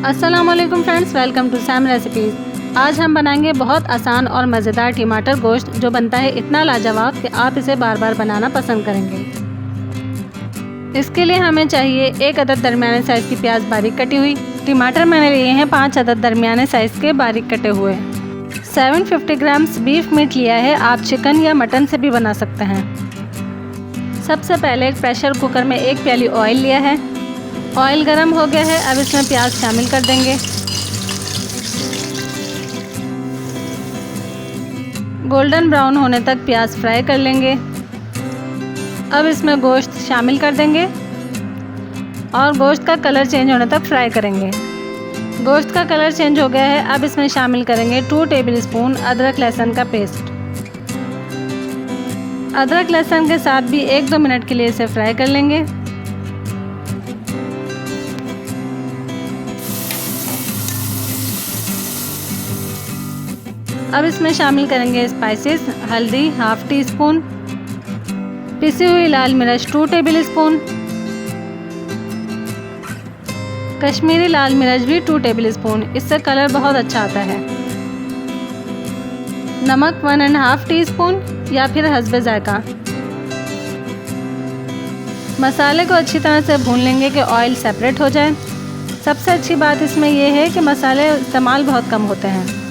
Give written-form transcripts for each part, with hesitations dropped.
अस्सलाम वालेकुम friends, welcome to Sam recipes. आज हम बनाएंगे बहुत आसान और मज़ेदार टमाटर गोश्त जो बनता है इतना लाजवाब कि आप इसे बार बार बनाना पसंद करेंगे। इसके लिए हमें चाहिए 1 अदद दरमियाने साइज़ की प्याज बारीक कटी हुई। टमाटर मैंने लिए हैं 5 अदद दरमियाने साइज़ के बारीक कटे हुए। 750 ग्राम्स बीफ मीट लिया है, आप चिकन या मटन से भी बना सकते हैं। सबसे पहले एक प्रेशर कुकर में 1 प्याली ऑयल लिया है। ऑयल गरम हो गया है, अब इसमें प्याज शामिल कर देंगे। गोल्डन ब्राउन होने तक प्याज फ्राई कर लेंगे। अब इसमें गोश्त शामिल कर देंगे और गोश्त का कलर चेंज होने तक फ्राई करेंगे। गोश्त का कलर चेंज हो गया है, अब इसमें शामिल करेंगे 2 टेबलस्पून अदरक लहसुन का पेस्ट। अदरक लहसुन के साथ भी 1-2 मिनट के लिए इसे फ्राई कर लेंगे। अब इसमें शामिल करेंगे स्पाइसेस, हल्दी हाफ टी स्पून, पिसी हुई लाल मिर्च 2 टेबलस्पून, कश्मीरी लाल मिर्च भी 2 टेबलस्पून, इससे कलर बहुत अच्छा आता है। नमक 1.5 टीस्पून या फिर हस्बे जायका। मसाले को अच्छी तरह से भून लेंगे कि ऑयल सेपरेट हो जाए। सबसे अच्छी बात इसमें यह है कि मसाले इस्तेमाल बहुत कम होते हैं।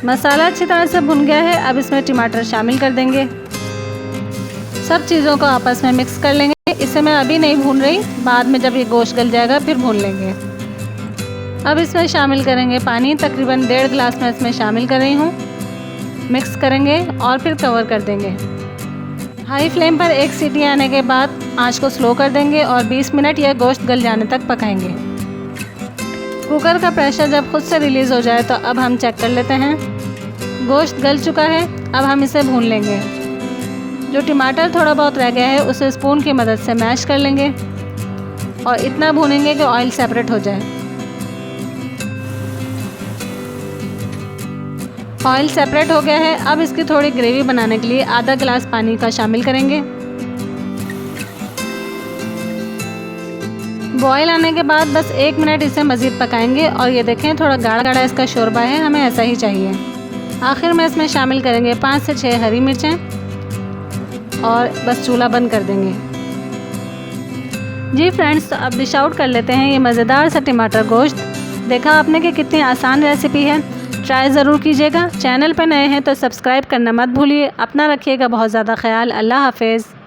मसाला अच्छी तरह से भुन गया है, अब इसमें टमाटर शामिल कर देंगे। सब चीज़ों को आपस में मिक्स कर लेंगे। इसे मैं अभी नहीं भून रही, बाद में जब ये गोश्त गल जाएगा फिर भून लेंगे। अब इसमें शामिल करेंगे पानी, तकरीबन 1.5 गिलास में इसमें शामिल कर रही हूँ। मिक्स करेंगे और फिर कवर कर देंगे। हाई फ्लेम पर 1 सीटी आने के बाद आंच को स्लो कर देंगे और 20 मिनट यह गोश्त गल जाने तक पकाएंगे। कुकर का प्रेशर जब खुद से रिलीज़ हो जाए तो अब हम चेक कर लेते हैं। गोश्त गल चुका है, अब हम इसे भून लेंगे। जो टमाटर थोड़ा बहुत रह गया है उसे स्पून की मदद से मैश कर लेंगे और इतना भूनेंगे कि ऑयल सेपरेट हो जाए। ऑयल सेपरेट हो गया है, अब इसकी थोड़ी ग्रेवी बनाने के लिए आधा गिलास पानी का शामिल करेंगे। बॉयल आने के बाद बस 1 मिनट इसे मज़ीद पकाएंगे और ये देखें थोड़ा गाढ़ा गाढ़ा इसका शोरबा है, हमें ऐसा ही चाहिए। आखिर में इसमें शामिल करेंगे 5 से 6 हरी मिर्चें और बस चूल्हा बंद कर देंगे। जी फ्रेंड्स, तो अब डिश आउट कर लेते हैं ये मज़ेदार सा टमाटर गोश्त। देखा आपने कि कितनी आसान रेसिपी है, ट्राई ज़रूर कीजिएगा। चैनल पर नए हैं तो सब्सक्राइब करना मत भूलिए। अपना रखिएगा बहुत ज़्यादा ख्याल। अल्लाह हाफिज़।